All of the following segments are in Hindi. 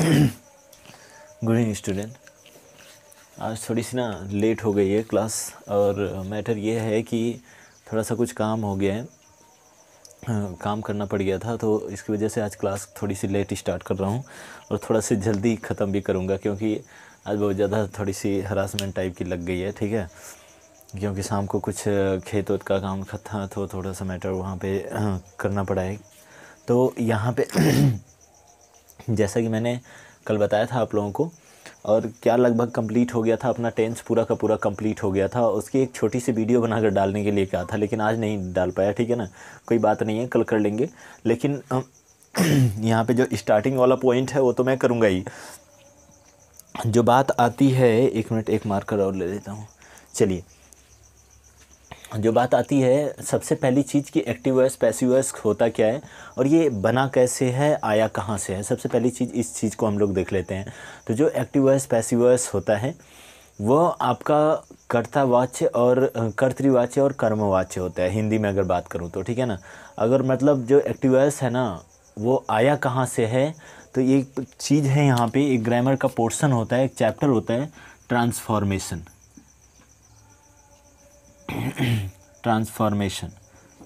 Good evening student. आज थोड़ी सी ना लेट हो गई है क्लास, और मैटर ये है कि थोड़ा सा कुछ काम हो गया है, काम करना पड़ गया था, तो इसकी वजह से आज क्लास थोड़ी सी लेट स्टार्ट कर रहा हूँ और थोड़ा सी जल्दी ख़त्म भी करूँगा, क्योंकि आज बहुत ज़्यादा थोड़ी सी हरासमेंट टाइप की लग गई है। ठीक है, क्योंकि शाम को कुछ खेत वेत का काम था, तो थोड़ा सा मैटर वहाँ पे करना पड़ा है। तो यहाँ पे जैसा कि मैंने कल बताया था आप लोगों को, और क्या लगभग कंप्लीट हो गया था अपना टेंस, पूरा का पूरा कंप्लीट हो गया था। उसकी एक छोटी सी वीडियो बनाकर डालने के लिए कहा था, लेकिन आज नहीं डाल पाया। ठीक है ना, कोई बात नहीं है, कल कर लेंगे। लेकिन यहाँ पे जो स्टार्टिंग वाला पॉइंट है वो तो मैं करूँगा ही। जो बात आती है, एक मिनट एक मार्कर और ले लेता हूँ। चलिए, जो बात आती है, सबसे पहली चीज़ कि एक्टिव वॉइस पैसिव वॉइस होता क्या है और ये बना कैसे है, आया कहाँ से है। सबसे पहली चीज़, इस चीज़ को हम लोग देख लेते हैं। तो जो एक्टिव वॉइस पैसिव वॉइस होता है वो आपका कर्तावाच्य और कर्तृवाच्य और कर्मवाच्य होता है, हिंदी में अगर बात करूँ तो। ठीक है ना, अगर मतलब जो एक्टिव वॉइस है ना वो आया कहाँ से है, तो ये चीज़ है, यहाँ पे एक ग्रामर का पोर्शन होता है, एक चैप्टर होता है ट्रांसफॉर्मेशन।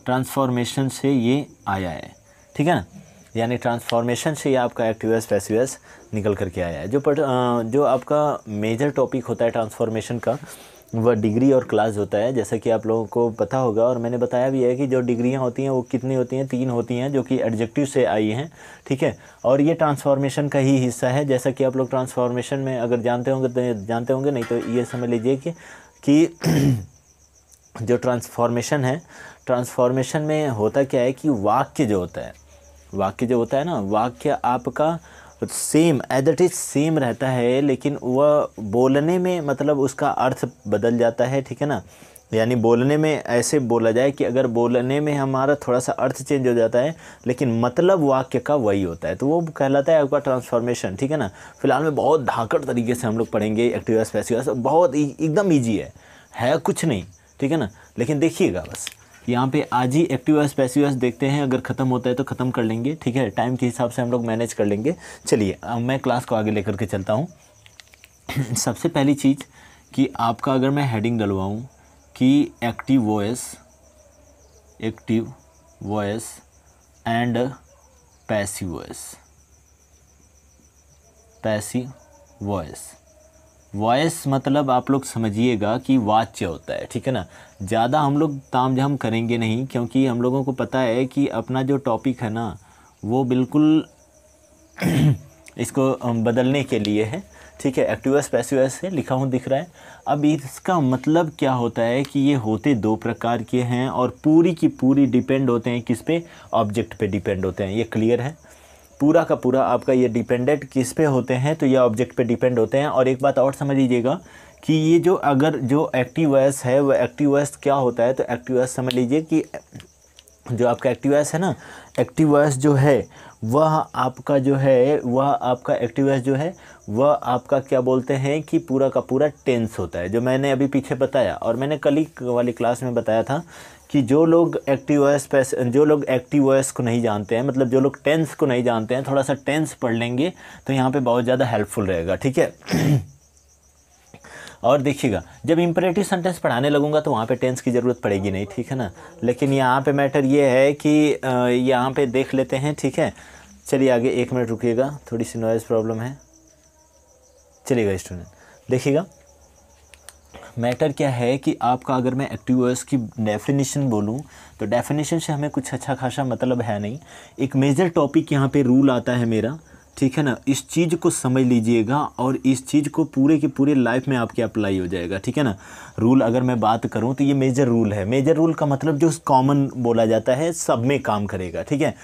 ट्रांसफॉर्मेशन से ये आया है। ठीक है ना, यानी ट्रांसफॉर्मेशन से ये आपका एक्टिव वॉइस पैसिव वॉइस निकल करके आया है। जो आपका मेजर टॉपिक होता है ट्रांसफॉर्मेशन का, वह डिग्री और क्लास होता है, जैसा कि आप लोगों को पता होगा, और मैंने बताया भी है कि जो डिग्रियां होती हैं वो कितनी होती हैं, 3 होती हैं, जो कि एडजेक्टिव से आई हैं। ठीक है, और ये ट्रांसफॉर्मेशन का ही हिस्सा है। जैसा कि आप लोग ट्रांसफॉर्मेशन में अगर जानते होंगे तो जानते होंगे, नहीं तो ये समझ लीजिए कि जो ट्रांसफॉर्मेशन है, ट्रांसफॉर्मेशन में होता क्या है कि वाक्य जो होता है ना, वाक्य आपका same as it is same रहता है, लेकिन वह बोलने में मतलब उसका अर्थ बदल जाता है। ठीक है ना, यानी बोलने में ऐसे बोला जाए कि अगर बोलने में हमारा थोड़ा सा अर्थ चेंज हो जाता है, लेकिन मतलब वाक्य का वही होता है, तो वो कहलाता है आपका ट्रांसफॉर्मेशन। ठीक है ना, फिलहाल में बहुत धाकड़ तरीके से हम लोग पढ़ेंगे एक्टिव वॉइस पैसिव वॉइस, बहुत एकदम ईजी है कुछ नहीं। ठीक है ना, लेकिन देखिएगा बस यहाँ पे आज ही एक्टिव वॉइस पैसिव वॉइस देखते हैं, अगर ख़त्म होता है तो ख़त्म कर लेंगे। ठीक है, टाइम के हिसाब से हम लोग मैनेज कर लेंगे। चलिए, अब मैं क्लास को आगे लेकर के चलता हूँ। सबसे पहली चीज़ कि आपका अगर मैं हेडिंग डलवाऊँ कि active voice and passive voice. Voice मतलब आप लोग समझिएगा कि वाच्य होता है। ठीक है ना, ज़्यादा हम लोग तामझाम करेंगे नहीं, क्योंकि हम लोगों को पता है कि अपना जो टॉपिक है ना वो बिल्कुल इसको बदलने के लिए है। ठीक है, एक्टिव वॉइस पैसिव वॉइस से लिखा हूँ, दिख रहा है। अब इसका मतलब क्या होता है कि ये होते 2 प्रकार के हैं, और पूरी की पूरी डिपेंड होते हैं किस पे, ऑब्जेक्ट पे डिपेंड होते हैं। ये क्लियर है, पूरा का पूरा आपका ये डिपेंडेंट किस पे होते हैं, तो ये ऑब्जेक्ट पे डिपेंड होते हैं। और एक बात और समझ लीजिएगा कि ये जो अगर जो एक्टिव वॉइस है वो एक्टिव वॉइस क्या होता है, तो एक्टिव वॉइस समझ लीजिए कि जो आपका एक्टिव वॉइस है ना, एक्टिव वॉइस जो है वह आपका जो है, वह आपका एक्टिव वॉइस जो है वह आपका क्या बोलते हैं कि पूरा का पूरा टेंस होता है, जो मैंने अभी पीछे बताया। और मैंने कल ही वाली क्लास में बताया था कि जो लोग एक्टिव वॉइस को नहीं जानते हैं, मतलब जो लोग टेंस को नहीं जानते हैं, थोड़ा सा टेंस पढ़ लेंगे तो यहाँ पे बहुत ज़्यादा हेल्पफुल रहेगा। ठीक है और देखिएगा, जब इंपरेटिव सेंटेंस पढ़ाने लगूंगा तो वहाँ पे टेंस की ज़रूरत पड़ेगी नहीं। ठीक है ना, लेकिन यहाँ पे मैटर ये है कि यहाँ पे देख लेते हैं। ठीक है, चलिए आगे, 1 मिनट रुकिएगा, थोड़ी सी नॉइज़ प्रॉब्लम है। चलिएगा स्टूडेंट, देखिएगा मैटर क्या है कि आपका, अगर मैं एक्टिव वॉइस की डेफिनेशन बोलूं तो डेफिनेशन से हमें कुछ अच्छा खासा मतलब है नहीं। एक मेजर टॉपिक यहाँ पे रूल आता है मेरा। ठीक है ना, इस चीज़ को समझ लीजिएगा और इस चीज़ को पूरे के पूरे लाइफ में आपके अप्लाई हो जाएगा। ठीक है ना, रूल अगर मैं बात करूँ तो ये मेजर रूल है। मेजर रूल का मतलब जो कॉमन बोला जाता है, सब में काम करेगा। ठीक है,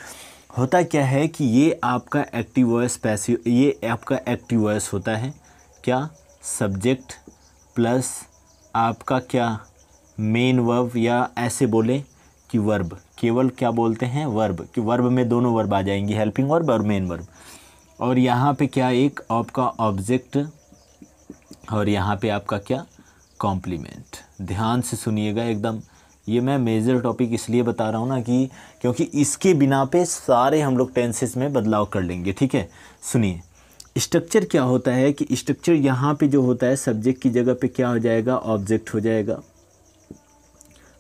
होता क्या है कि ये आपका एक्टिव वॉइस पैसिव, ये आपका एक्टिव वॉइस होता है क्या, सब्जेक्ट प्लस आपका क्या, मेन वर्ब, या ऐसे बोले कि वर्ब, केवल क्या बोलते हैं, वर्ब, कि वर्ब में दोनों वर्ब आ जाएंगी, हेल्पिंग वर्ब और मेन वर्ब। और यहाँ पे क्या, एक आपका ऑब्जेक्ट, और यहाँ पे आपका क्या, कॉम्प्लीमेंट। ध्यान से सुनिएगा एकदम, ये मैं मेजर टॉपिक इसलिए बता रहा हूँ ना कि क्योंकि इसके बिना पे सारे हम लोग टेंसेस में बदलाव कर लेंगे। ठीक है, सुनिए, स्ट्रक्चर क्या होता है कि स्ट्रक्चर यहाँ पे जो होता है सब्जेक्ट की जगह पे क्या हो जाएगा, ऑब्जेक्ट हो जाएगा,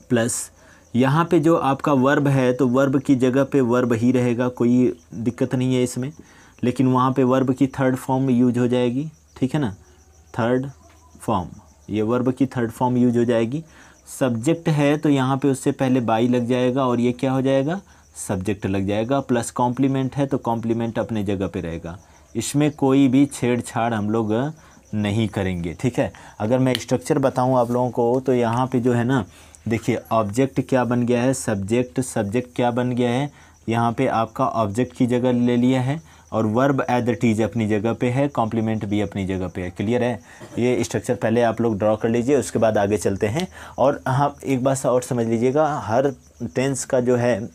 प्लस यहाँ पे जो आपका वर्ब है तो वर्ब की जगह पे वर्ब ही रहेगा, कोई दिक्कत नहीं है इसमें, लेकिन वहाँ पे वर्ब की थर्ड फॉर्म यूज हो जाएगी, ठीक है ना, थर्ड फॉर्म, ये वर्ब की थर्ड फॉर्म यूज हो जाएगी। सब्जेक्ट है तो यहाँ पे उससे पहले बाई लग जाएगा और ये क्या हो जाएगा, सब्जेक्ट लग जाएगा, प्लस कॉम्प्लीमेंट है तो कॉम्प्लीमेंट अपने जगह पे रहेगा। इसमें कोई भी छेड़छाड़ हम लोग नहीं करेंगे, ठीक है। अगर मैं स्ट्रक्चर बताऊं आप लोगों को तो यहाँ पे जो है ना, देखिए ऑब्जेक्ट क्या बन गया है, सब्जेक्ट, सब्जेक्ट क्या बन गया है, यहाँ पे आपका ऑब्जेक्ट की जगह ले लिया है, और वर्ब एज इट इज अपनी जगह पे है, कॉम्प्लीमेंट भी अपनी जगह पे है। क्लियर है, ये स्ट्रक्चर पहले आप लोग ड्रॉ कर लीजिए, उसके बाद आगे चलते हैं। और हाँ, एक बात और समझ लीजिएगा, हर टेंस का जो है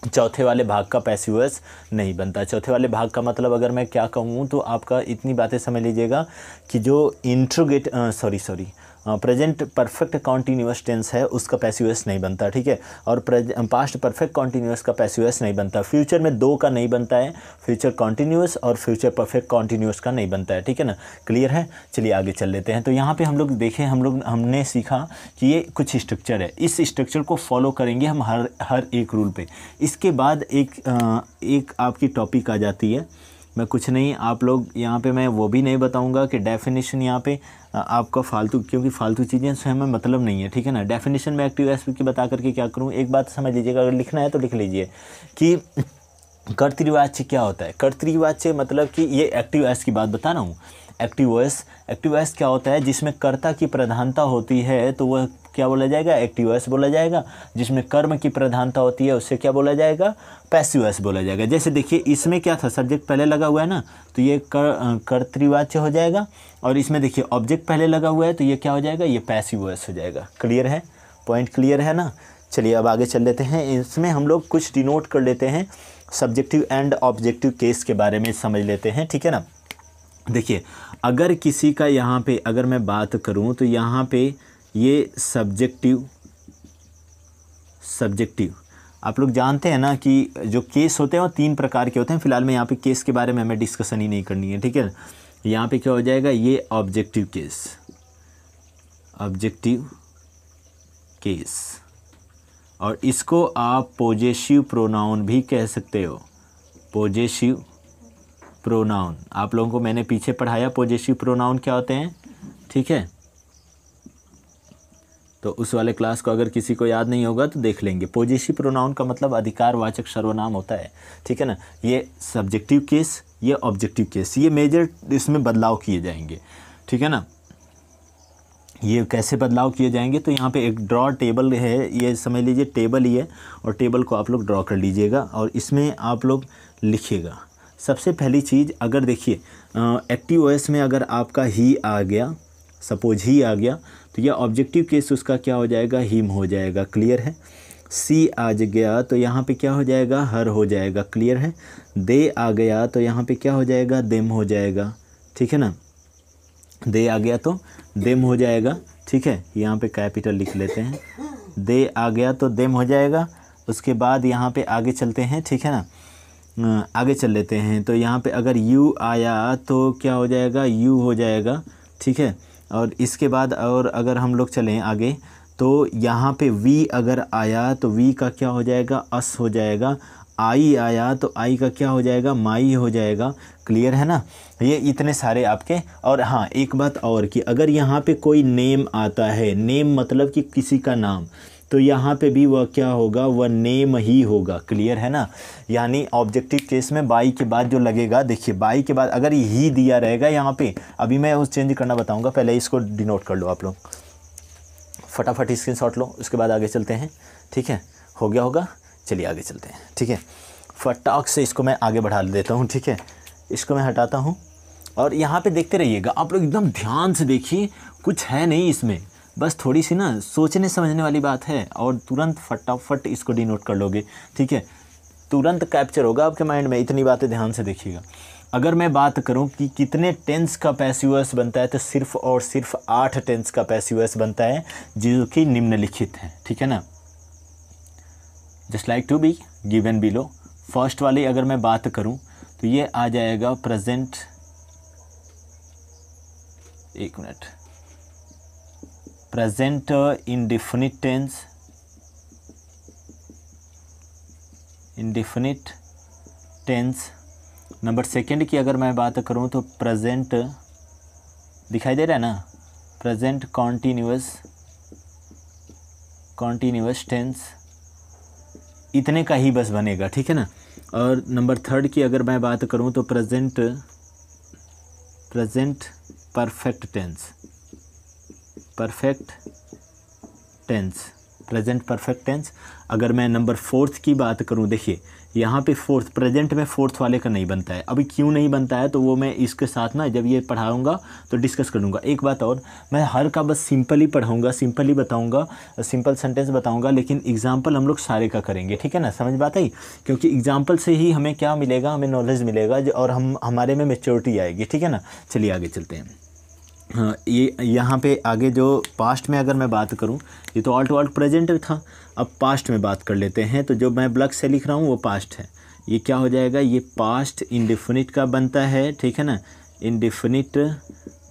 चौथे वाले भाग का पैसिव वॉइस नहीं बनता। चौथे वाले भाग का मतलब अगर मैं क्या कहूँ तो आपका इतनी बातें समझ लीजिएगा कि जो प्रेजेंट परफेक्ट कॉन्टीन्यूअस टेंस है उसका पैसिव वॉइस नहीं बनता, ठीक है, और पास्ट परफेक्ट कॉन्टीन्यूअस का पैसिव वॉइस नहीं बनता। फ्यूचर में दो का नहीं बनता है, फ्यूचर कॉन्टीन्यूअस और फ्यूचर परफेक्ट कॉन्टीन्यूअस का नहीं बनता है, ठीक है ना। क्लियर है, चलिए आगे चल लेते हैं। तो यहाँ पे हम लोग देखें, हमने सीखा कि ये कुछ स्ट्रक्चर है, इस स्ट्रक्चर को फॉलो करेंगे हम हर एक रूल पे। इसके बाद एक आपकी टॉपिक आ जाती है, मैं कुछ नहीं, आप लोग यहाँ पे मैं वो भी नहीं बताऊँगा कि डेफिनेशन यहाँ पे आपका फालतू, क्योंकि फालतू चीज़ें से हमें मतलब नहीं है, ठीक है ना। डेफिनेशन में एक्टिव एस्पेक्ट की बता करके क्या करूँ, एक बात समझ लीजिएगा, अगर लिखना है तो लिख लीजिए कि कर्तृवाच्य क्या होता है। कर्तृवाच्य मतलब कि ये एक्टिव एस की बात बता रहा हूँ। एक्टिव वॉइस क्या होता है, जिसमें कर्ता की प्रधानता होती है तो वह क्या बोला जाएगा, एक्टिव वॉइस बोला जाएगा। जिसमें कर्म की प्रधानता होती है उससे क्या बोला जाएगा, पैसिव वॉइस बोला जाएगा। जैसे देखिए इसमें क्या था, सब्जेक्ट पहले लगा हुआ है ना, तो ये कर्तृवाच्य हो जाएगा, और इसमें देखिए ऑब्जेक्ट पहले लगा हुआ है तो ये क्या हो जाएगा, ये पैसिव वॉइस हो जाएगा। क्लियर है, पॉइंट क्लियर है ना। चलिए अब आगे चल लेते हैं। इसमें हम लोग कुछ डिनोट कर लेते हैं, सब्जेक्टिव एंड ऑब्जेक्टिव केस के बारे में समझ लेते हैं, ठीक है ना। देखिए अगर किसी का यहाँ पे अगर मैं बात करूँ तो यहाँ पे ये सब्जेक्टिव आप लोग जानते हैं ना कि जो केस होते हैं वो 3 प्रकार के होते हैं। फिलहाल में यहाँ पे केस के बारे में हमें डिस्कशन ही नहीं करनी है, ठीक है। यहाँ पे क्या हो जाएगा, ये ऑब्जेक्टिव केस, और इसको आप पॉजेसिव प्रोनाउन भी कह सकते हो। पॉजेसिव प्रोनाउन आप लोगों को मैंने पीछे पढ़ाया, पॉजेसिव प्रोनाउन क्या होते हैं, ठीक है। तो उस वाले क्लास को अगर किसी को याद नहीं होगा तो देख लेंगे। पॉजेसिव प्रोनाउन का मतलब अधिकारवाचक सर्वनाम होता है, ठीक है ना। ये सब्जेक्टिव केस, ये ऑब्जेक्टिव केस, ये मेजर इसमें बदलाव किए जाएंगे, ठीक है ना। ये कैसे बदलाव किए जाएंगे, तो यहाँ पे एक ड्रॉ टेबल है, ये समझ लीजिए टेबल ही है, और टेबल को आप लोग ड्रॉ कर लीजिएगा और इसमें आप लोग लिखिएगा। सबसे पहली चीज़, अगर देखिए एक्टिव वॉइस में अगर आपका ही आ गया, सपोज ही आ गया, तो यह ऑब्जेक्टिव केस उसका क्या हो जाएगा, हिम हो जाएगा। क्लियर है। सी आ गया तो यहाँ पे क्या हो जाएगा, हर हो जाएगा। क्लियर है। दे आ गया तो यहाँ पे क्या हो जाएगा, देम हो जाएगा, ठीक है ना। दे आ गया तो देम हो जाएगा, ठीक है। यहाँ पे कैपिटल लिख लेते हैं, दे आ गया तो देम हो जाएगा। उसके बाद यहाँ पे आगे चलते हैं, ठीक है ना, आगे चल लेते हैं। तो यहाँ पे अगर यू आया तो क्या हो जाएगा, यू हो जाएगा, ठीक है। और इसके बाद और अगर हम लोग चलें आगे तो यहाँ पे वी अगर आया तो वी का क्या हो जाएगा, अस हो जाएगा। आई आया तो आई का क्या हो जाएगा, माई हो जाएगा। क्लियर है ना। ये इतने सारे आपके। और हाँ, एक बात और कि अगर यहाँ पे कोई नेम आता है, नेम मतलब कि किसी का नाम, तो यहाँ पे भी वह क्या होगा, वह नेम ही होगा। क्लियर है ना। यानी ऑब्जेक्टिव केस में बाई के बाद जो लगेगा, देखिए बाई के बाद अगर ही दिया रहेगा यहाँ पे, अभी मैं उस चेंज करना बताऊँगा, पहले इसको डिनोट कर लो आप लोग, फटाफट स्क्रीनशॉट लो, उसके बाद आगे चलते हैं, ठीक है। हो गया होगा, चलिए आगे चलते हैं, ठीक है। फटाक से इसको मैं आगे बढ़ा देता हूँ, ठीक है। इसको मैं हटाता हूँ और यहाँ पे देखते रहिएगा आप लोग, एकदम ध्यान से देखिए, कुछ है नहीं इसमें, बस थोड़ी सी ना सोचने समझने वाली बात है, और तुरंत फटाफट इसको डिनोट कर लोगे, ठीक है। तुरंत कैप्चर होगा आपके माइंड में, इतनी बातें ध्यान से देखिएगा। अगर मैं बात करूं कि कितने टेंस का पैसिव वॉइस बनता है, तो सिर्फ और सिर्फ 8 टेंस का पैसिव वॉइस बनता है, जो कि निम्नलिखित है, ठीक है ना। Just like to be given below. First वाली अगर मैं बात करूं तो ये आ जाएगा प्रेजेंट एक minute, present indefinite tense, indefinite tense. Number second की अगर मैं बात करूं तो प्रेजेंट, दिखाई दे रहा है ना, प्रेजेंट कॉन्टीन्यूअस टेंस, इतने का ही बस बनेगा, ठीक है ना। और नंबर थर्ड की अगर मैं बात करूं तो present perfect tense, present perfect tense. अगर मैं नंबर फोर्थ की बात करूं, देखिए यहाँ पे फोर्थ, प्रेजेंट में फोर्थ वाले का नहीं बनता है। अभी क्यों नहीं बनता है तो वो मैं इसके साथ ना जब ये पढ़ाऊंगा तो डिस्कस कर लूँगा। एक बात और, मैं हर का बस सिंपल ही पढ़ाऊँगा, सिंपल ही बताऊँगा, सिंपल सेंटेंस बताऊँगा, लेकिन एग्जाम्पल हम लोग सारे का करेंगे, ठीक है ना, समझ बात आई। क्योंकि एग्जाम्पल से ही हमें क्या मिलेगा, हमें नॉलेज मिलेगा और हमारे में मेच्योरिटी आएगी, ठीक है ना। चलिए आगे चलते हैं। हाँ, ये यहाँ पे आगे जो पास्ट में अगर मैं बात करूँ, ये तो ऑल टू ऑल प्रेजेंट था, अब पास्ट में बात कर लेते हैं। तो जो मैं ब्लैक से लिख रहा हूँ वो पास्ट है, ये क्या हो जाएगा, ये पास्ट इंडेफिनिट का बनता है, ठीक है ना, इंडेफिनिट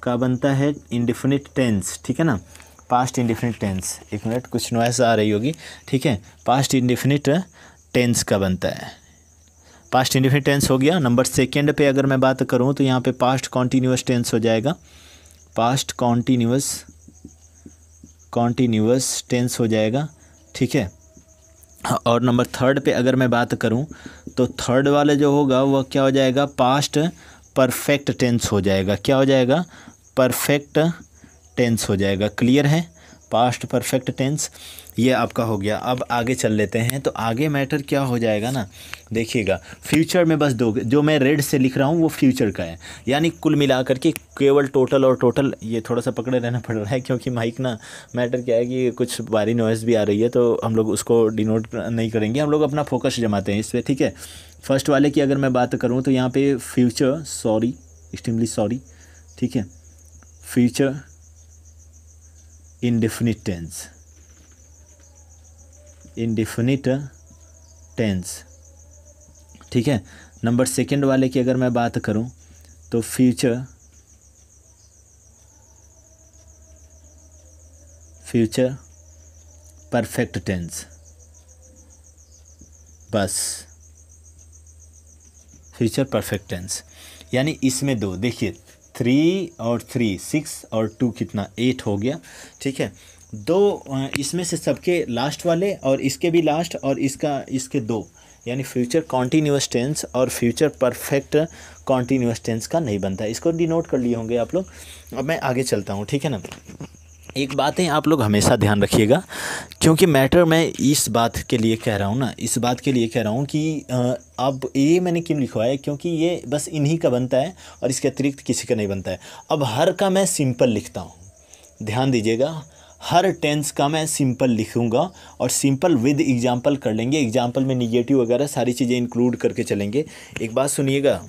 का बनता है, इंडेफिनिट टेंस, ठीक है ना, पास्ट इंडेफिनिट टेंस। एक मिनट, कुछ नॉइस आ रही होगी, ठीक है, पास्ट इंडेफिनिट टेंस का बनता है, पास्ट इंडेफिनिट टेंस हो गया। नंबर सेकेंड पे अगर मैं बात करूँ तो यहाँ पे पास्ट कॉन्टीन्यूअस टेंस हो जाएगा, पास्ट कॉन्टीन्यूअस टेंस हो जाएगा, ठीक है। और नंबर थर्ड पे अगर मैं बात करूं तो थर्ड वाला जो होगा वो क्या हो जाएगा, पास्ट परफेक्ट टेंस हो जाएगा। क्या हो जाएगा, परफेक्ट टेंस हो जाएगा। क्लियर है, पास्ट परफेक्ट टेंस ये आपका हो गया। अब आगे चल लेते हैं। तो आगे मैटर क्या हो जाएगा ना, देखिएगा, फ्यूचर में बस दो, जो मैं रेड से लिख रहा हूँ वो फ्यूचर का है, यानी कुल मिलाकर के केवल टोटल और टोटल। ये थोड़ा सा पकड़े रहना पड़ रहा है क्योंकि माइक ना, मैटर क्या है कि कुछ बारी नॉइज़ भी आ रही है, तो हम लोग उसको डिनोट नहीं करेंगे, हम लोग अपना फोकस जमाते हैं इस पर, ठीक है। फर्स्ट वाले की अगर मैं बात करूँ तो यहाँ पे फ्यूचर, सॉरी, एक्सट्रीमली सॉरी, ठीक है, future indefinite tense, indefinite tense, ठीक है। नंबर सेकंड वाले की अगर मैं बात करूं तो फ्यूचर परफेक्ट टेंस, बस फ्यूचर परफेक्ट टेंस। यानी इसमें दो, देखिए 3 और 3 6 और 2 कितना 8 हो गया, ठीक है। दो इसमें से सबके लास्ट वाले और इसके भी लास्ट और इसके दो, यानी फ्यूचर कॉन्टीन्यूअस टेंस और फ्यूचर परफेक्ट कॉन्टीन्यूअस टेंस का नहीं बनता है। इसको डिनोट कर लिए होंगे आप लोग। अब मैं आगे चलता हूँ, ठीक है ना। एक बातें आप लोग हमेशा ध्यान रखिएगा, क्योंकि मैटर मैं इस बात के लिए कह रहा हूँ ना, इस बात के लिए कह रहा हूँ कि अब ये मैंने क्यों लिखवाया है, क्योंकि ये बस इन्हीं का बनता है और इसके अतिरिक्त किसी का नहीं बनता है। अब हर का मैं सिंपल लिखता हूँ, ध्यान दीजिएगा, हर टेंस का मैं सिंपल लिखूंगा और सिंपल विद एग्जाम्पल कर लेंगे। एग्जाम्पल में निगेटिव वगैरह सारी चीज़ें इंक्लूड करके चलेंगे। एक बात सुनिएगा,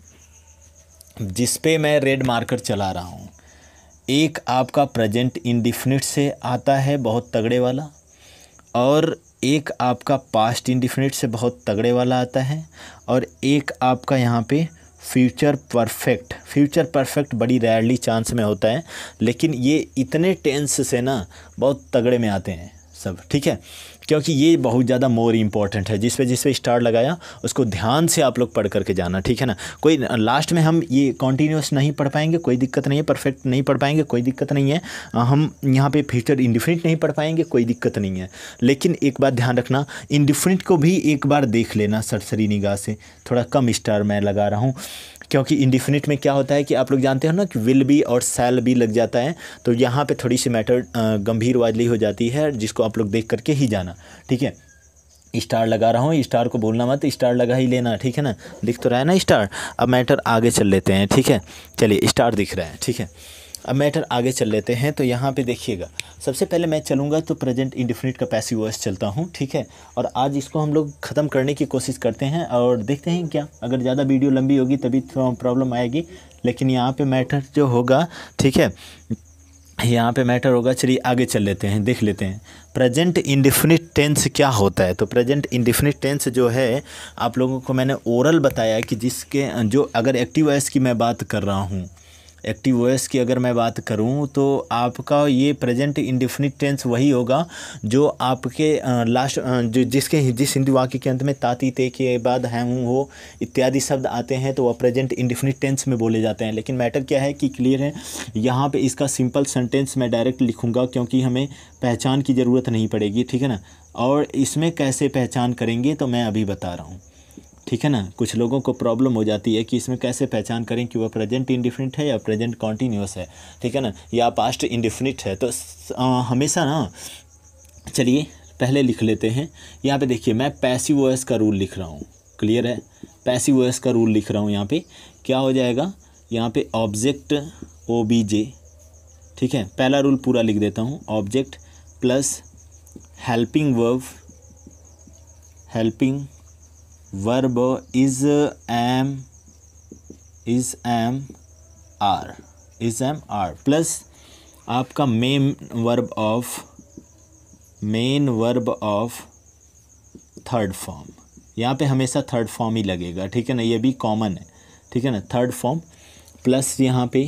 जिस पे मैं रेड मार्कर चला रहा हूँ, एक आपका प्रेजेंट इंडिफिनिट से आता है बहुत तगड़े वाला, और एक आपका पास्ट इंडिफिनिट से बहुत तगड़े वाला आता है, और एक आपका यहाँ पे फ्यूचर परफेक्ट बड़ी रेयरली चांस में होता है, लेकिन ये इतने टेंस से ना बहुत तगड़े में आते हैं सब, ठीक है। क्योंकि ये बहुत ज़्यादा मोर इम्पॉर्टेंट है। जिस पे स्टार लगाया उसको ध्यान से आप लोग पढ़ करके जाना, ठीक है ना। कोई लास्ट में हम ये कॉन्टीन्यूअस नहीं पढ़ पाएंगे, कोई दिक्कत नहीं है, परफेक्ट नहीं पढ़ पाएंगे, कोई दिक्कत नहीं है, हम यहाँ पे फ्यूचर इंडिफिनिट नहीं पढ़ पाएंगे, कोई दिक्कत नहीं है। लेकिन एक बात ध्यान रखना, इंडिफिनिट को भी एक बार देख लेना सरसरी निगाह से। थोड़ा कम स्टार मैं लगा रहा हूँ क्योंकि इंडिफिनिट में क्या होता है कि आप लोग जानते हो ना कि विल बी और शैल बी लग जाता है, तो यहाँ पे थोड़ी सी मैटर गंभीर वाली हो जाती है, जिसको आप लोग देख करके ही जाना, ठीक है। स्टार लगा रहा हूँ, स्टार को बोलना मत, स्टार लगा ही लेना, ठीक है ना। दिख तो रहा है ना स्टार। अब मैटर आगे चल लेते हैं, ठीक है। चलिए, स्टार दिख रहा है, ठीक है। अब मैटर आगे चल लेते हैं। तो यहाँ पे देखिएगा, सबसे पहले मैं चलूँगा तो प्रेजेंट इंडेफिनिट का पैसिव वॉइस चलता हूँ, ठीक है। और आज इसको हम लोग ख़त्म करने की कोशिश करते हैं और देखते हैं क्या, अगर ज़्यादा वीडियो लंबी होगी तभी तो प्रॉब्लम आएगी, लेकिन यहाँ पे मैटर जो होगा, ठीक है, यहाँ पे मैटर होगा। चलिए आगे चल लेते हैं, देख लेते हैं प्रेजेंट इंडेफिनिट टेंस क्या होता है। तो प्रेजेंट इंडेफिनिट टेंस जो है, आप लोगों को मैंने ओरल बताया कि जिसके जो अगर एक्टिव वॉइस की मैं बात कर रहा हूँ, एक्टिव वॉइस की अगर मैं बात करूं तो आपका ये प्रेजेंट इंडेफिनिट टेंस वही होगा जो आपके लास्ट जो जिस हिंदी वाक्य के अंत में ताती ते के बाद हैं हूँ हो इत्यादि शब्द आते हैं तो वह प्रेजेंट इंडेफिनिट टेंस में बोले जाते हैं। लेकिन मैटर क्या है कि क्लियर है, यहाँ पे इसका सिंपल सेंटेंस मैं डायरेक्ट लिखूँगा क्योंकि हमें पहचान की ज़रूरत नहीं पड़ेगी, ठीक है ना। और इसमें कैसे पहचान करेंगे तो मैं अभी बता रहा हूँ, ठीक है ना। कुछ लोगों को प्रॉब्लम हो जाती है कि इसमें कैसे पहचान करें कि वह प्रेजेंट इंडेफिनिट है या प्रेजेंट कॉन्टीन्यूअस है, ठीक है ना, या पास्ट इंडेफिनिट है। तो हमेशा ना, चलिए पहले लिख लेते हैं। यहाँ पे देखिए मैं पैसिव वॉइस का रूल लिख रहा हूँ, क्लियर है, पैसिव वॉइस का रूल लिख रहा हूँ। यहाँ पे क्या हो जाएगा, यहाँ पे ऑब्जेक्ट OBJ, ठीक है। पहला रूल पूरा लिख देता हूँ, object plus helping verb is am are plus आपका main verb of third form. यहाँ पे हमेशा थर्ड फॉर्म ही लगेगा, ठीक है ना, ये भी कॉमन है, ठीक है ना। थर्ड फॉर्म प्लस यहाँ पे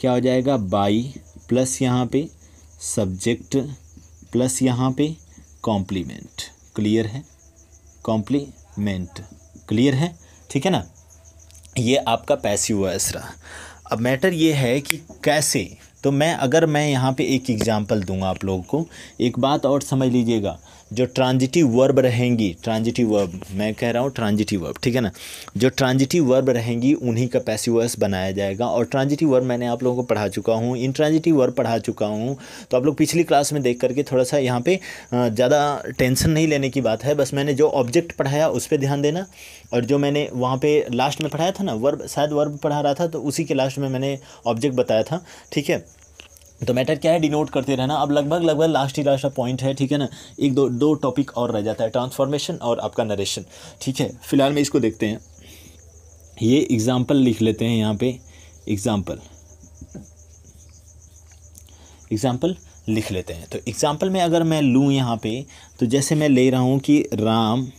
क्या हो जाएगा, बाई प्लस यहाँ पे सब्जेक्ट प्लस यहाँ पे कॉम्प्लीमेंट, क्लियर है, कॉम्प्लीमेंट, क्लियर है, ठीक है ना। ये आपका पैसिव वॉइस रहा। अब मैटर ये है कि कैसे, तो अगर मैं यहाँ पे एक एग्जांपल दूंगा आप लोगों को। एक बात और समझ लीजिएगा, जो ट्रांजिटिव वर्ब रहेंगी, ट्रांजिटिव वर्ब मैं कह रहा हूँ ट्रांजिटिव वर्ब, ठीक है ना, जो ट्रांजिटिव वर्ब रहेंगी उन्हीं का पैसिव वॉइस बनाया जाएगा। और ट्रांजिटिव वर्ब मैंने आप लोगों को पढ़ा चुका हूँ, इंट्रांजिटिव वर्ब पढ़ा चुका हूँ। तो आप लोग पिछली क्लास में देख करके थोड़ा सा यहाँ पे ज़्यादा टेंशन नहीं लेने की बात है, बस मैंने जो ऑब्जेक्ट पढ़ाया उस पर ध्यान देना। और जो मैंने वहाँ पे लास्ट में पढ़ाया था ना, वर्ब, शायद वर्ब पढ़ा रहा था तो उसी के लास्ट में मैंने ऑब्जेक्ट बताया था, ठीक है। तो मैटर क्या है, डिनोट करते रहना। अब लगभग लास्ट पॉइंट है, ठीक है ना। एक दो टॉपिक और रह जाता है, ट्रांसफॉर्मेशन और आपका नरेशन, ठीक है। फिलहाल में इसको देखते हैं। ये एग्जाम्पल लिख लेते हैं, यहाँ पे एग्जाम्पल लिख लेते हैं। तो एग्जाम्पल में अगर मैं लूँ यहाँ पे, तो जैसे मैं ले रहा हूँ कि राम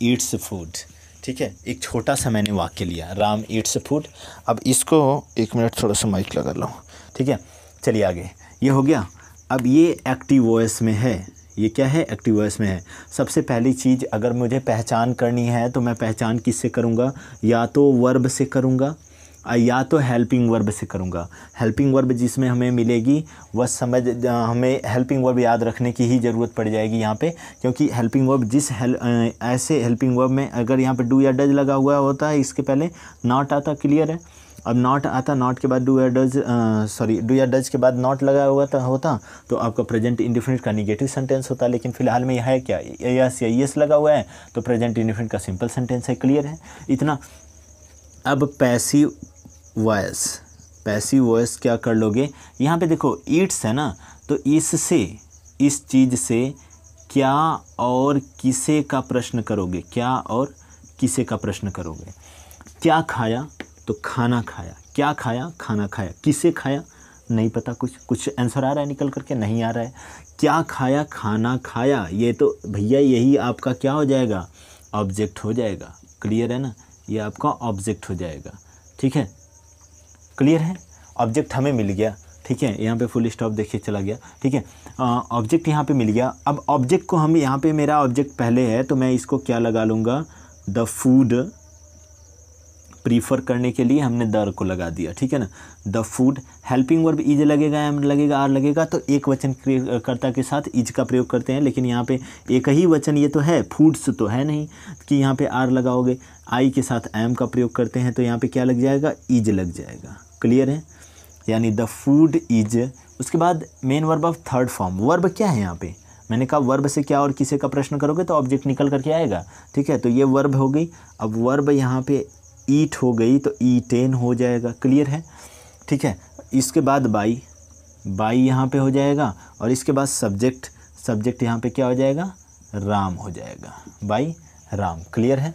ईट्स फूड, ठीक है। एक छोटा सा मैंने वाक्य लिया, राम ईट्स फूड। अब इसको एक मिनट थोड़ा सा माइक लगा लो, ठीक है। चलिए आगे, ये हो गया। अब ये एक्टिव वॉइस में है, ये क्या है, एक्टिव वॉइस में है। सबसे पहली चीज़ अगर मुझे पहचान करनी है तो मैं पहचान किससे करूँगा, या तो वर्ब से करूँगा या तो हेल्पिंग वर्ब से करूँगा। हेल्पिंग वर्ब जिसमें हमें मिलेगी वह हमें हेल्पिंग वर्ब याद रखने की ही ज़रूरत पड़ जाएगी यहाँ पे, क्योंकि हेल्पिंग वर्ब ऐसे हेल्पिंग वर्ब में अगर यहाँ पे डू या डज लगा हुआ होता है, इसके पहले नॉट आता, क्लियर है। अब नॉट आता, नॉट के बाद डू या डज के बाद नॉट लगा हुआ होता तो आपका प्रेजेंट इंडेफिनिट का निगेटिव सेंटेंस होता। लेकिन फिलहाल में यह है क्या, यस या यस लगा हुआ है, तो प्रेजेंट इंडेफिनिट का सिंपल सेंटेंस है, क्लियर है इतना। अब पैसिव वॉइस क्या कर लोगे, यहाँ पे देखो ईट्स है ना, तो इससे, इस चीज़ से क्या और किसे का प्रश्न करोगे, क्या और किसे का प्रश्न करोगे। क्या खाया, तो खाना खाया, क्या खाया, खाना खाया, किसे खाया नहीं पता, कुछ आंसर आ रहा है निकल करके, नहीं आ रहा है। क्या खाया, खाना खाया, ये तो भैया यही आपका क्या हो जाएगा, ऑब्जेक्ट हो जाएगा, क्लियर है ना, ये आपका ऑब्जेक्ट हो जाएगा, ठीक है, क्लियर है। ऑब्जेक्ट हमें मिल गया, ठीक है, यहाँ पे फुल स्टॉप देखिए चला गया, ठीक है। ऑब्जेक्ट यहाँ पे मिल गया। अब ऑब्जेक्ट को हम यहाँ पे, मेरा ऑब्जेक्ट पहले है तो मैं इसको क्या लगा लूँगा, द फूड, प्रीफर करने के लिए हमने दर को लगा दिया, ठीक है ना, the food. Helping verb is लगेगा, एम लगेगा, आर लगेगा, तो एक वचन कर्ता के साथ इज का प्रयोग करते हैं। लेकिन यहाँ पे एक ही वचन ये तो है, फूड्स तो है नहीं कि यहाँ पे आर लगाओगे। आई के साथ एम का प्रयोग करते हैं तो यहाँ पे क्या लग जाएगा, इज लग जाएगा, क्लियर है, यानी द फूड इज। उसके बाद main verb of third form, verb क्या है यहाँ पे, मैंने कहा वर्ब से क्या और किसे का प्रश्न करोगे तो ऑब्जेक्ट निकल करके आएगा, ठीक है। तो ये वर्ब हो गई। अब वर्ब यहाँ पे ईट हो गई तो ईटेन हो जाएगा, क्लियर है, ठीक है। इसके बाद बाई यहाँ पे हो जाएगा, और इसके बाद सब्जेक्ट यहाँ पे क्या हो जाएगा, राम हो जाएगा, बाई राम, क्लियर है।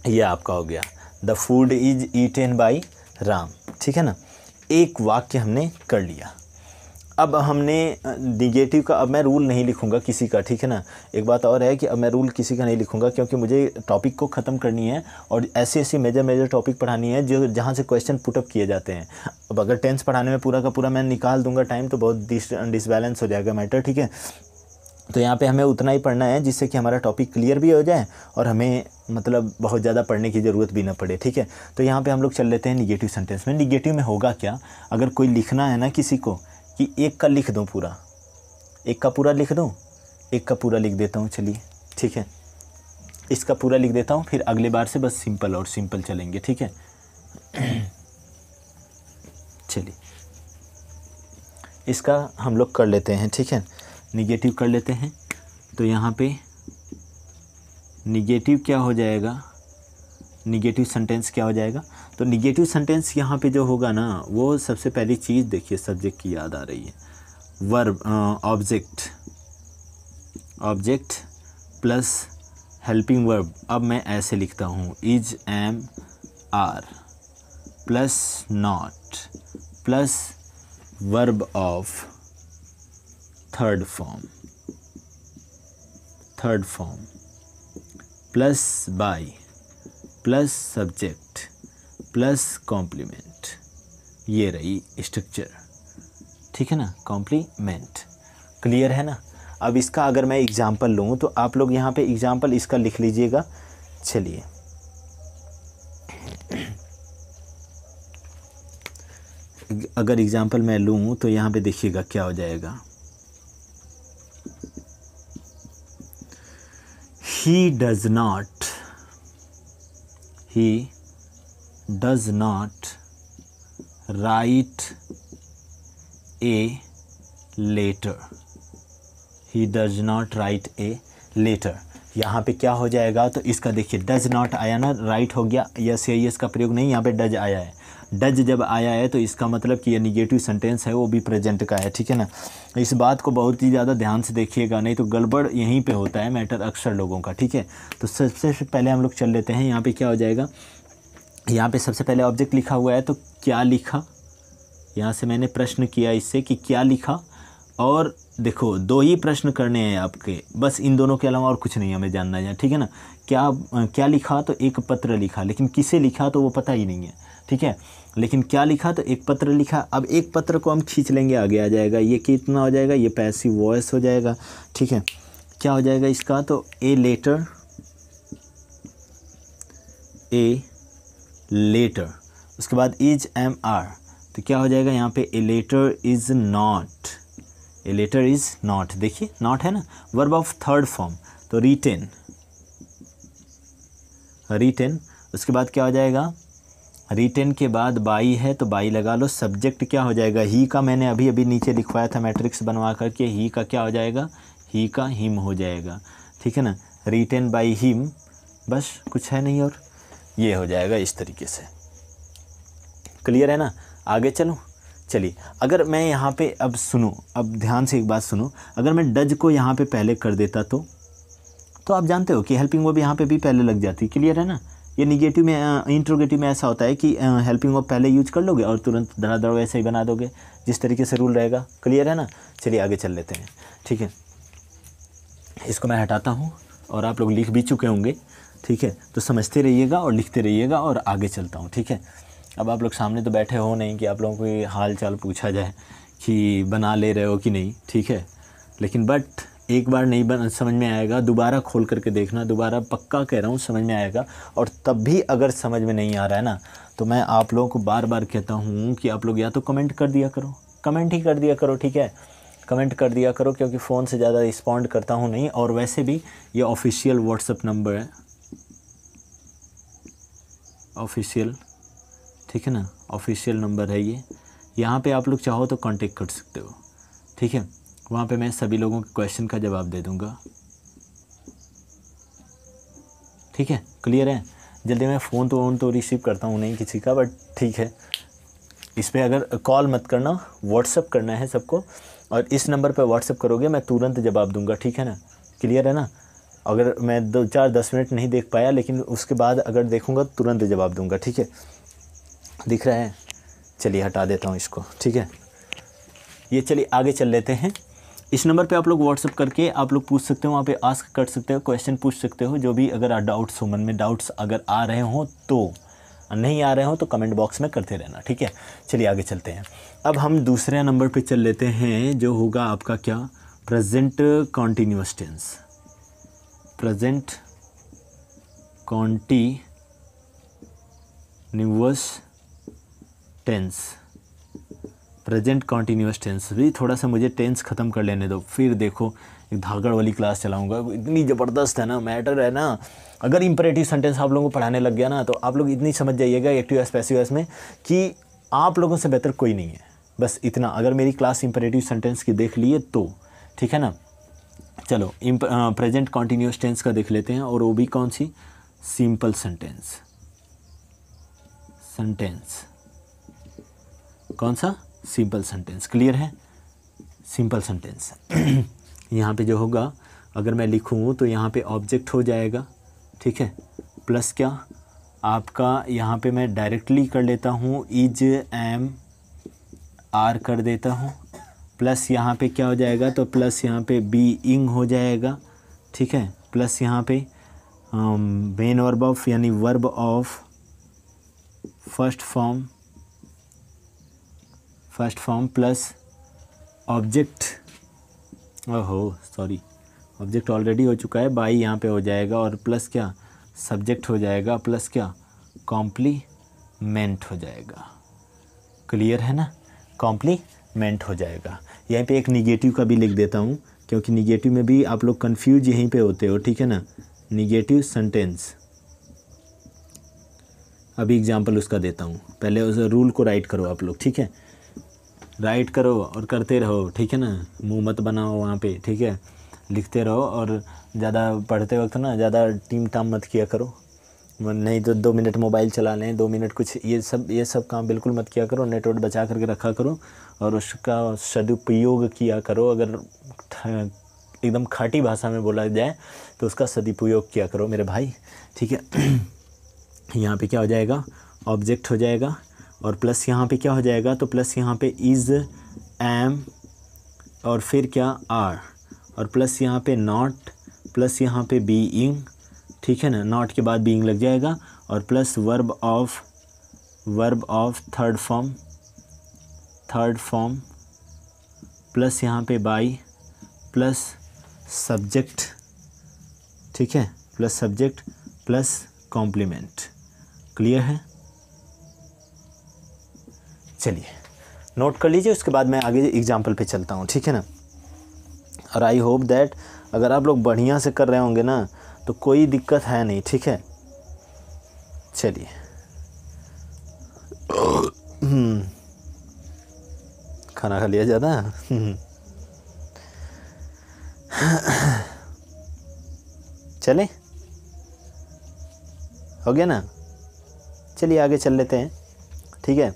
ये आपका हो गया, the food is eaten by Ram, ठीक है ना। एक वाक्य हमने कर लिया। अब हमने निगेटिव का, अब मैं रूल नहीं लिखूंगा किसी का, ठीक है ना। एक बात और है कि अब मैं रूल किसी का नहीं लिखूंगा, क्योंकि मुझे टॉपिक को ख़त्म करनी है और ऐसी ऐसी मेजर टॉपिक पढ़ानी है जो जहाँ से क्वेश्चन पुटअप किए जाते हैं। अब अगर टेंस पढ़ाने में पूरा का पूरा मैं निकाल दूंगा टाइम तो बहुत डिसबैलेंस हो जाएगा मैटर, ठीक है। तो यहाँ पे हमें उतना ही पढ़ना है जिससे कि हमारा टॉपिक क्लियर भी हो जाए और हमें मतलब बहुत ज़्यादा पढ़ने की ज़रूरत भी ना पड़े, ठीक है। तो यहाँ पे हम लोग चल लेते हैं निगेटिव सेंटेंस में। निगेटिव में होगा क्या, अगर कोई लिखना है ना किसी को कि एक का लिख दूँ पूरा, एक का पूरा लिख दूँ, एक का पूरा लिख देता हूँ, चलिए ठीक है। इसका पूरा लिख देता हूँ, फिर अगले बार से बस सिंपल और सिंपल चलेंगे, ठीक है। चलिए इसका हम लोग कर लेते हैं, ठीक है। निगेटिव कर लेते हैं। तो यहाँ पे निगेटिव क्या हो जाएगा, निगेटिव सेंटेंस क्या हो जाएगा। तो निगेटिव सेंटेंस यहाँ पे जो होगा ना, वो सबसे पहली चीज़ देखिए, सब्जेक्ट की याद आ रही है, verb object, object plus helping verb. अब मैं ऐसे लिखता हूँ, is, am, are plus not plus verb of third form plus by plus subject plus complement. ये रही स्ट्रक्चर, ठीक है ना, कॉम्प्लीमेंट। क्लियर है ना। अब इसका अगर मैं एग्जांपल लूँ तो आप लोग यहाँ पे एग्जांपल इसका लिख लीजिएगा। चलिए अगर एग्जांपल मैं लूँ तो यहाँ पे देखिएगा क्या हो जाएगा। He does not write a letter. He does not write a letter. यहाँ पे क्या हो जाएगा, तो इसका देखिए डज नॉट आया ना, राइट हो गया, यस या यस का प्रयोग नहीं, यहाँ पे डज आया है। डज जब आया है तो इसका मतलब कि ये निगेटिव सेंटेंस है, वो भी प्रेजेंट का है, ठीक है ना। इस बात को बहुत ही ज़्यादा ध्यान से देखिएगा, नहीं तो गड़बड़ यहीं पे होता है मैटर अक्सर लोगों का, ठीक है। तो सबसे पहले हम लोग चल लेते हैं, यहाँ पे क्या हो जाएगा। यहाँ पे सबसे पहले ऑब्जेक्ट लिखा हुआ है, तो क्या लिखा, यहाँ से मैंने प्रश्न किया इससे कि क्या लिखा। और देखो दो ही प्रश्न करने हैं आपके, बस इन दोनों के अलावा और कुछ नहीं हमें जानना है, ठीक है ना। क्या लिखा, तो एक पत्र लिखा, लेकिन किसे लिखा तो वो पता ही नहीं है, ठीक है। लेकिन क्या लिखा, तो एक पत्र लिखा। अब एक पत्र को हम खींच लेंगे, आगे आ जाएगा, ये कितना हो जाएगा, ये पैसिव वॉइस हो जाएगा, ठीक है। क्या हो जाएगा इसका, तो ए लेटर, उसके बाद इज, एम, आर, तो क्या हो जाएगा यहाँ पे, a letter is not, a letter is not, देखिए नॉट है ना। वर्ब ऑफ थर्ड फॉर्म, तो रिटेन, उसके बाद क्या हो जाएगा, रिटेन के बाद बाई है तो बाई लगा लो। सब्जेक्ट क्या हो जाएगा, ही का, मैंने अभी अभी नीचे लिखवाया था मैट्रिक्स बनवा करके, ही का क्या हो जाएगा, ही का हिम हो जाएगा, ठीक है ना। रिटेन बाई हिम, बस कुछ है नहीं, और ये हो जाएगा इस तरीके से। क्लियर है ना। आगे चलूँ, चलिए अगर मैं यहाँ पे अब सुनो, अब ध्यान से एक बात सुनो, अगर मैं डज को यहाँ पे पहले कर देता तो आप जानते हो कि हेल्पिंग वर्ब यहाँ पे भी पहले लग जाती। क्लियर है ना। ये निगेटिव में, इंट्रोगेटिव में ऐसा होता है कि हेल्पिंग वर्ब पहले यूज कर लोगे और तुरंत धड़ाधड़ वैसे ही बना दोगे, जिस तरीके से रूल रहेगा। क्लियर है ना। चलिए आगे चल लेते हैं, ठीक है। इसको मैं हटाता हूँ और आप लोग लिख भी चुके होंगे, ठीक है। तो समझते रहिएगा और लिखते रहिएगा और आगे चलता हूँ, ठीक है। अब आप लोग सामने तो बैठे हो नहीं कि आप लोगों को ये हाल चाल पूछा जाए कि बना ले रहे हो कि नहीं, ठीक है। लेकिन बट एक बार नहीं समझ में आएगा, दोबारा खोल करके देखना, दोबारा पक्का कह रहा हूँ समझ में आएगा। और तब भी अगर समझ में नहीं आ रहा है ना, तो मैं आप लोगों को बार बार कहता हूँ कि आप लोग या तो कमेंट कर दिया करो, कमेंट ही कर दिया करो, ठीक है। कमेंट कर दिया करो, क्योंकि फ़ोन से ज़्यादा रिस्पॉन्ड करता हूँ नहीं। और वैसे भी ये ऑफिशियल व्हाट्सएप नंबर है, ऑफिशियल, ठीक है ना, ऑफिशियल नंबर है ये। यहाँ पे आप लोग चाहो तो कांटेक्ट कर सकते हो, ठीक है। वहाँ पे मैं सभी लोगों के क्वेश्चन का जवाब दे दूँगा, ठीक है। क्लियर है। जल्दी मैं फ़ोन तो रिसीव करता हूँ नहीं किसी का, बट ठीक है। इस पर अगर कॉल मत करना, व्हाट्सअप करना है सबको, और इस नंबर पे व्हाट्सअप करोगे मैं तुरंत जवाब दूंगा, ठीक है ना। क्लियर है ना। अगर मैं 2-4-10 मिनट नहीं देख पाया, लेकिन उसके बाद अगर देखूंगा तुरंत जवाब दूंगा, ठीक है। दिख रहा है। चलिए हटा देता हूँ इसको, ठीक है। ये चलिए आगे चल लेते हैं। इस नंबर पे आप लोग व्हाट्सअप करके आप लोग पूछ सकते हो, वहाँ पे आस्क कर सकते हो, क्वेश्चन पूछ सकते हो, जो भी अगर डाउट्स हो मन में, डाउट्स अगर आ रहे हो तो, नहीं आ रहे हो तो कमेंट बॉक्स में करते रहना, ठीक है। चलिए आगे चलते हैं। अब हम दूसरे नंबर पे चल लेते हैं, जो होगा आपका क्या, present continuous tense. Present continuous tense. Present continuous tense भी थोड़ा सा मुझे टेंस ख़त्म कर लेने दो, फिर देखो एक धागड़ वाली क्लास चलाऊंगा, इतनी ज़बरदस्त है ना, मैटर है ना। अगर इंपरेटिव सेंटेंस आप लोगों को पढ़ाने लग गया ना, तो आप लोग इतनी समझ जाइएगा एक्टिव एस पैसिव एस में कि आप लोगों से बेहतर कोई नहीं है। बस इतना, अगर मेरी क्लास इंपरेटिव सेंटेंस की देख लिए तो, ठीक है ना। चलो प्रेजेंट कॉन्टिन्यूअस टेंस का देख लेते हैं, और वो भी कौन सी, सिंपल सेंटेंस। कौन सा, सिंपल सेंटेंस। क्लियर है, सिंपल सेंटेंस। यहाँ पे जो होगा, अगर मैं लिखूँ तो यहाँ पे ऑब्जेक्ट हो जाएगा, ठीक है, प्लस क्या आपका, यहाँ पे मैं डायरेक्टली कर लेता हूँ, इज एम आर कर देता हूँ, प्लस यहाँ पे क्या हो जाएगा, तो प्लस यहाँ पे बीइंग हो जाएगा, ठीक है, प्लस यहाँ पे मेन वर्ब ऑफ यानी verb of first form plus object, ओहो सॉरी, ऑब्जेक्ट ऑलरेडी हो चुका है, बाई यहाँ पे हो जाएगा, और प्लस क्या सब्जेक्ट हो जाएगा, प्लस क्या कॉम्प्लीमेंट हो जाएगा। क्लियर है ना, कॉम्प्लीमेंट हो जाएगा। यहीं पे एक निगेटिव का भी लिख देता हूँ, क्योंकि निगेटिव में भी आप लोग कंफ्यूज यहीं पे होते हो, ठीक है ना। निगेटिव सेंटेंस, अभी एग्जांपल उसका देता हूँ, पहले उस रूल को राइट करो आप लोग, ठीक है, राइट करो और करते रहो, ठीक है ना, मुंह मत बनाओ वहाँ पे, ठीक है, लिखते रहो, और ज़्यादा पढ़ते वक्त ना ज़्यादा टीम टाम मत किया करो, नहीं तो 2 मिनट मोबाइल चला लें, 2 मिनट कुछ, ये सब काम बिल्कुल मत किया करो, नेट वर्ट बचा करके रखा करो, और उसका सदुपयोग किया करो। अगर एकदम खाटी भाषा में बोला जाए तो उसका सदुपयोग किया करो मेरे भाई, ठीक है। यहाँ पे क्या हो जाएगा, ऑब्जेक्ट हो जाएगा, और प्लस यहाँ पे क्या हो जाएगा, तो प्लस यहाँ पे इज़ एम और फिर क्या आर, और प्लस यहाँ पे नॉट, प्लस यहाँ पे बीइंग, ठीक है ना, नॉट के बाद बीइंग लग जाएगा, और plus verb of third form, plus यहाँ पे बाई, प्लस सब्जेक्ट, ठीक है, plus subject plus complement. Clear है, चलिए नोट कर लीजिए, उसके बाद मैं आगे एग्जाम्पल पे चलता हूँ, ठीक है ना। और आई होप दैट अगर आप लोग बढ़िया से कर रहे होंगे ना तो कोई दिक्कत है नहीं, ठीक है। चलिए खाना खा लिया ज़्यादा। चले, हो गया ना, चलिए आगे चल लेते हैं, ठीक है।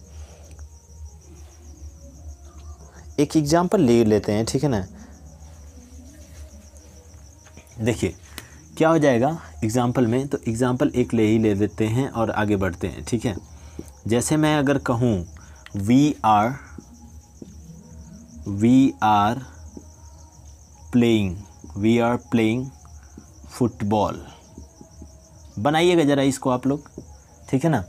एक एग्जाम्पल ले लेते हैं, ठीक है ना। देखिए क्या हो जाएगा एग्जाम्पल में, तो एग्जाम्पल एक ले लेते हैं और आगे बढ़ते हैं, ठीक है। जैसे मैं अगर कहूँ वी आर प्लेइंग फुटबॉल, बनाइएगा ज़रा इसको आप लोग, ठीक है ना।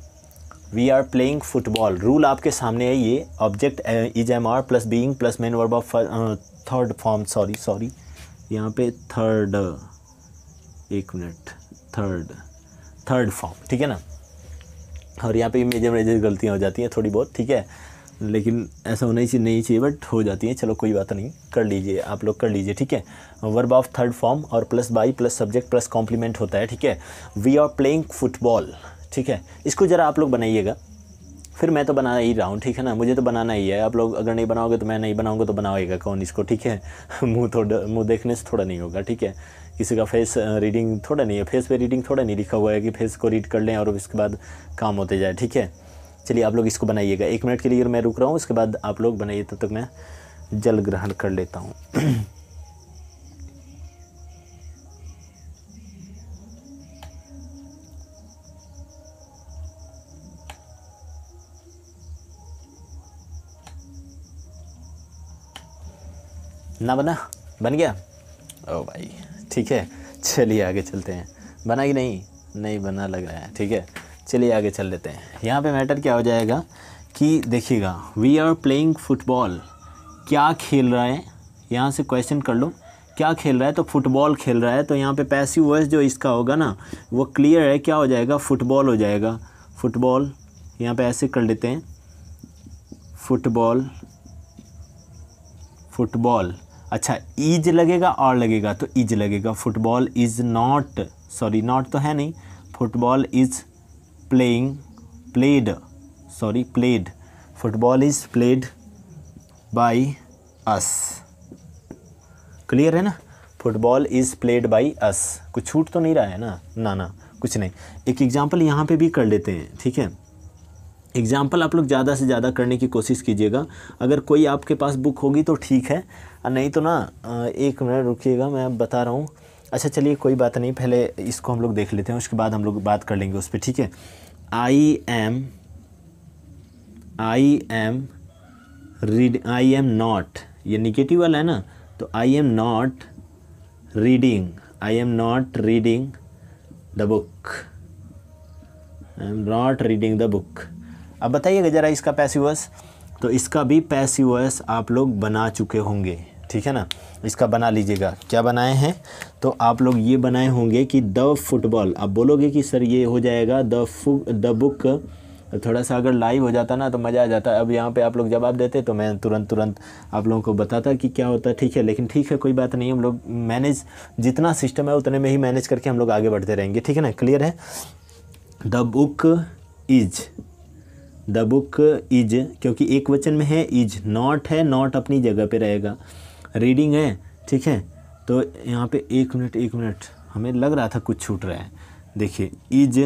We are playing football, rule आपके सामने है, ये object is am are plus being plus main verb of third form, sorry यहाँ पे थर्ड, एक मिनट, थर्ड फॉर्म, ठीक है ना। और यहाँ पे मेजर गलतियाँ हो जाती हैं थोड़ी बहुत, ठीक है, लेकिन ऐसा होना ही नहीं चाहिए, बट हो जाती है, चलो कोई बात नहीं, कर लीजिए आप लोग, कर लीजिए, ठीक है। वर्ब ऑफ थर्ड फॉर्म और plus by plus subject plus complement होता है, ठीक है। वी आर प्लेइंग फुटबॉल, ठीक है, इसको ज़रा आप लोग बनाइएगा, फिर मैं तो बना ही रहा हूँ, ठीक है ना, मुझे तो बनाना ही है, आप लोग अगर नहीं बनाओगे तो मैं नहीं बनाऊँगा तो बनाएगा कौन इसको, ठीक है। मुँह देखने से थोड़ा नहीं होगा, ठीक है, किसी का फेस रीडिंग थोड़ा नहीं है, फेस पे रीडिंग थोड़ा नहीं लिखा हुआ है कि फेस को रीड कर लें और इसके बाद काम होते जाए, ठीक है। चलिए आप लोग इसको बनाइएगा, 1 मिनट के लिए मैं रुक रहा हूँ, उसके बाद आप लोग बनाइए, तब तक मैं जल ग्रहण कर लेता हूँ। ना बना, बन गया? ओ भाई ठीक है, चलिए आगे चलते हैं। बना कि नहीं? नहीं बना लग रहा है, ठीक है, चलिए आगे चल लेते हैं। यहाँ पे मैटर क्या हो जाएगा कि देखिएगा, वी आर प्लेइंग फुटबॉल, क्या खेल रहा है, यहाँ से क्वेश्चन कर लो, क्या खेल रहा है? तो फुटबॉल खेल रहा है। तो यहाँ पे पैसिव वॉइस जो इसका होगा ना वो क्लियर है, क्या हो जाएगा? फुटबॉल हो जाएगा। फुटबॉल यहाँ पे ऐसे कर लेते हैं, फुटबॉल, फुटबॉल। अच्छा, इज लगेगा और लगेगा तो इज लगेगा। Football is not, sorry not तो है नहीं, football is playing, played, sorry played, football is played by us. Clear है ना? Football is played by us. कुछ छूट तो नहीं रहा है ना? ना ना, कुछ नहीं। एक एग्जांपल यहाँ पे भी कर लेते हैं, ठीक है। एग्जाम्पल आप लोग ज़्यादा से ज़्यादा करने की कोशिश कीजिएगा। अगर कोई आपके पास बुक होगी तो ठीक है, और नहीं तो ना एक मिनट रुकिएगा, मैं बता रहा हूँ। अच्छा चलिए कोई बात नहीं, पहले इसको हम लोग देख लेते हैं, उसके बाद हम लोग बात कर लेंगे उस पर, ठीक है। आई एम नॉट, ये निगेटिव वाला है ना, तो I am not reading the book, I am not reading the book. अब बताइएगा ज़रा इसका पैसिव वॉइस, तो इसका भी पैसिव वॉइस आप लोग बना चुके होंगे, ठीक है ना। इसका बना लीजिएगा। क्या बनाए हैं? तो आप लोग ये बनाए होंगे कि द फुटबॉल। आप बोलोगे कि सर ये हो जाएगा द बुक, थोड़ा सा अगर लाइव हो जाता ना तो मज़ा आ जाता। अब यहाँ पे आप लोग जवाब देते तो मैं तुरंत आप लोगों को बताता कि क्या होता है, ठीक है। लेकिन ठीक है, कोई बात नहीं, हम लोग मैनेज, जितना सिस्टम है उतने में ही मैनेज करके हम लोग आगे बढ़ते रहेंगे, ठीक है ना। क्लियर है? द बुक इज, क्योंकि एक वचन में है, इज नॉट है, नॉट अपनी जगह पे रहेगा, रीडिंग है, ठीक है। तो यहाँ पे एक मिनट, हमें लग रहा था कुछ छूट रहा है। देखिए, इज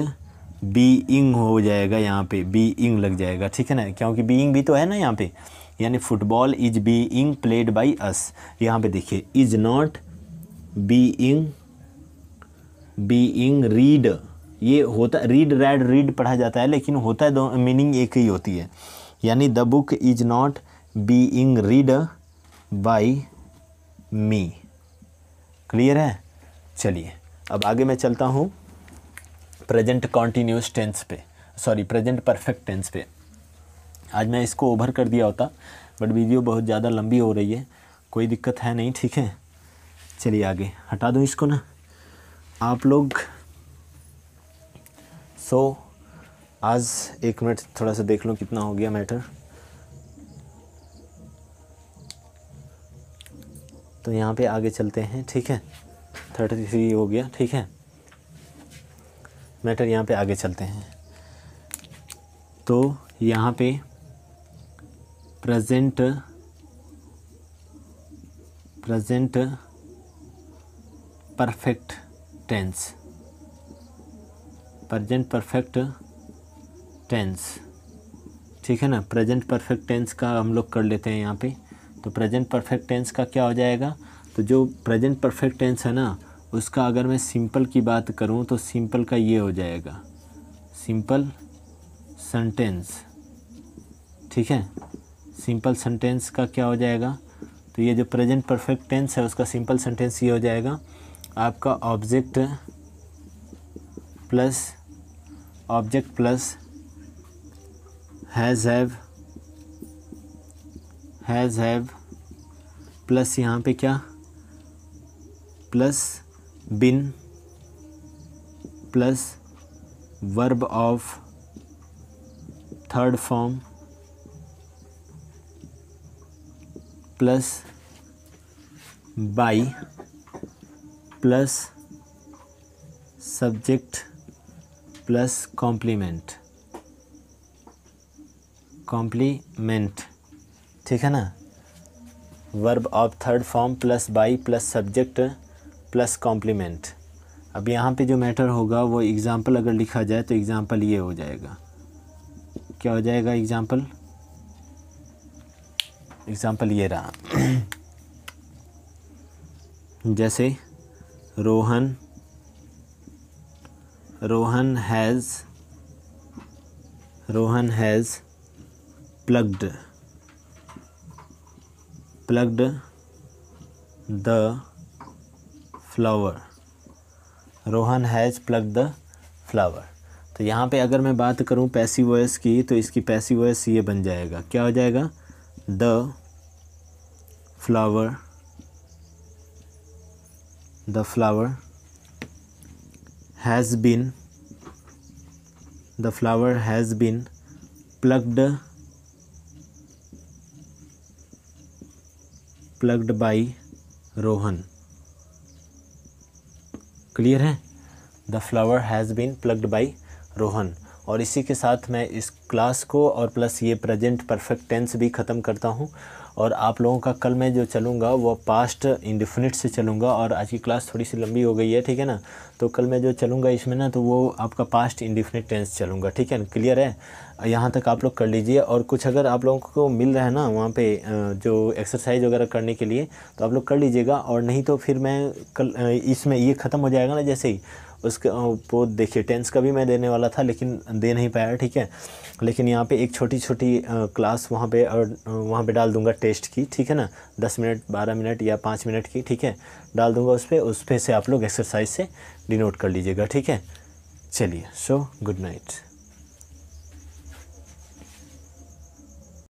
बीइंग हो जाएगा, यहाँ पे बीइंग लग जाएगा, ठीक है ना, क्योंकि बीइंग भी तो है ना यहाँ पे, यानी football is being played by us. यहाँ पे देखिए, इज नॉट बीइंग रीड, ये होता रीड पढ़ा जाता है, लेकिन होता है दो, मीनिंग एक ही होती है। यानी the book is not being read by me. Clear है? चलिए अब आगे मैं चलता हूँ प्रेजेंट कॉन्टीन्यूस टेंस पे, सॉरी प्रेजेंट परफेक्ट टेंस पे। आज मैं इसको ओवर कर दिया होता, बट वीडियो बहुत ज़्यादा लंबी हो रही है, कोई दिक्कत है नहीं, ठीक है। चलिए आगे हटा दूँ इसको ना आप लोग। आज एक मिनट थोड़ा सा देख लो कितना हो गया मैटर। तो यहाँ पे आगे चलते हैं, ठीक है। 33 हो गया, ठीक है मैटर। यहाँ पे आगे चलते हैं। तो यहाँ पे प्रेजेंट परफेक्ट टेंस, ठीक है ना। प्रेजेंट परफेक्ट टेंस का हम लोग कर लेते हैं यहाँ पे। तो प्रेजेंट परफेक्ट टेंस का क्या हो जाएगा? तो जो प्रेजेंट परफेक्ट टेंस है ना, उसका अगर मैं सिंपल की बात करूँ तो सिंपल का ये हो जाएगा, सिंपल सेंटेंस, ठीक है। सिंपल सेंटेंस का क्या हो जाएगा? तो ये जो प्रेजेंट परफेक्ट टेंस है उसका सिंपल सेंटेंस ये हो जाएगा आपका object plus has have plus यहाँ पे क्या, plus been plus verb of third form plus by plus subject plus complement, ठीक है ना। Verb of third form plus by plus subject plus complement. अब यहाँ पे जो मैटर होगा वो एग्ज़ाम्पल अगर लिखा जाए तो एग्ज़ाम्पल ये हो जाएगा, क्या हो जाएगा एग्ज़ाम्पल ये रहा जैसे Rohan has plugged the flower, Rohan has plugged the flower. तो यहाँ पे अगर मैं बात करूँ पैसिव वॉइस की, तो इसकी पैसिव वॉइस ये बन जाएगा, क्या हो जाएगा, the flower has been, the flower has been plucked by Rohan. Clear है, the flower has been plucked by Rohan. और इसी के साथ मैं इस क्लास को और प्लस ये प्रेजेंट परफेक्ट टेंस भी ख़त्म करता हूँ। और आप लोगों का कल मैं जो चलूँगा वो पास्ट इंडेफिनिट से चलूँगा। और आज की क्लास थोड़ी सी लंबी हो गई है, ठीक है ना, तो कल मैं जो चलूँगा इसमें ना, तो वो आपका पास्ट इंडेफिनिट टेंस चलूँगा, ठीक है ना। क्लियर है, यहाँ तक आप लोग कर लीजिए। और कुछ अगर आप लोगों को मिल रहा है ना वहाँ पे जो एक्सरसाइज वगैरह करने के लिए, तो आप लोग कर लीजिएगा। और नहीं तो फिर मैं कल इसमें ये ख़त्म हो जाएगा ना जैसे ही, उसके वो देखिए टेंस का भी मैं देने वाला था लेकिन दे नहीं पाया, ठीक है। लेकिन यहाँ पे एक छोटी छोटी क्लास वहाँ पे डाल दूँगा टेस्ट की, ठीक है ना, 10 मिनट 12 मिनट या 5 मिनट की, ठीक है, डाल दूँगा उस पर से आप लोग एक्सरसाइज से डिनोट कर लीजिएगा, ठीक है। चलिए, सो गुड नाइट।